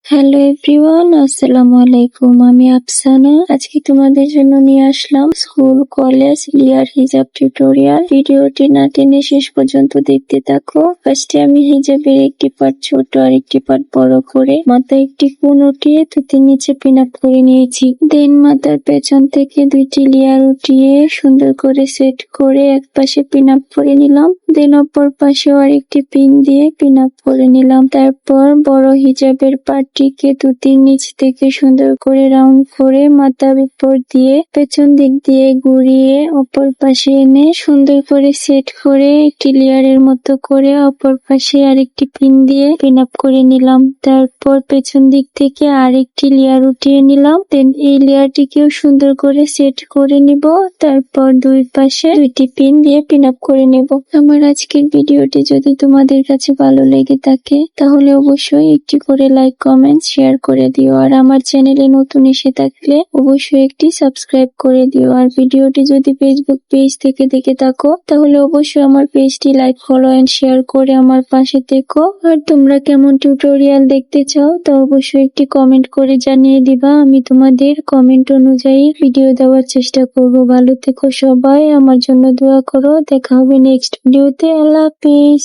Hello everyone, আসসালামু আলাইকুম। আমি আফসানা। আজকে তোমাদের জন্য নিয়ে আসলাম স্কুল কলেজ ক্লিয়ার হিজাব টিউটোরিয়াল। ভিডিওটি না টেনে শেষ পর্যন্ত দেখতে থাকো। ফার্স্টে আমি হিজাবের একটি পার্ট ছোট আর একটি পার্ট বড় করে মাথায় একটি কোণ উঠিয়ে থুতির নিচে পিন আপ করে নিয়েছি। দেন মাথার পেছন থেকে দুইটি লেয়ার উঠিয়ে সুন্দর করে সেট করে এক পাশে পিন আপ করে নিলাম। দেন অপর পাশেও আরেকটি পিন দিয়ে পিন আপ করে নিলাম। তারপর বড় হিজাবের পার্টটিকে থুতির নিচ থেকে সুন্দর করে রাউন্ড করে মাথার উপর দিয়ে পেছন দিক দিয়ে ঘুরিয়ে অপর পাশে এনে সুন্দর করে সেট করে একটি লেয়ারের মতো করে অপর পাশে আরেকটি পিন দিয়ে পিন আপ করে নিলাম। তারপর পেছন দিক থেকে আরেকটি লেয়ার উঠিয়ে নিলাম। দেন এই লেয়ারটিকেও সুন্দর করে সেট করে নিব। তারপর দুই পাশে দুইটি পিন দিয়ে পিন আপ করে নেব। আমার আজকের ভিডিওটি যদি তোমাদের কাছে ভালো লেগে থাকে তাহলে অবশ্যই একটি করে লাইক, কমেন্ট, শেয়ার করে দিও। আর আমার চ্যানেলে নতুন এসে থাকলে অবশ্যই একটি সাবস্ক্রাইব করে দিও। আর ভিডিওটি যদি ফেসবুক পেজ থেকে দেখে থাকো তাহলে অবশ্যই আমার পেজটি লাইক, ফলো এন্ড শেয়ার করে আমার পাশে থেকো। আর তোমরা কেমন টিউটোরিয়াল দেখতে চাও তা অবশ্যই একটি কমেন্ট করে জানিয়ে দিবা। আমি তোমাদের কমেন্ট অনুযায়ী ভিডিও দেওয়ার চেষ্টা করব। ভালো থেকো সবাই, আমার জন্য দোয়া করো। দেখা হবে নেক্সট ভিডিওতে। আল্লাহ হাফেজ।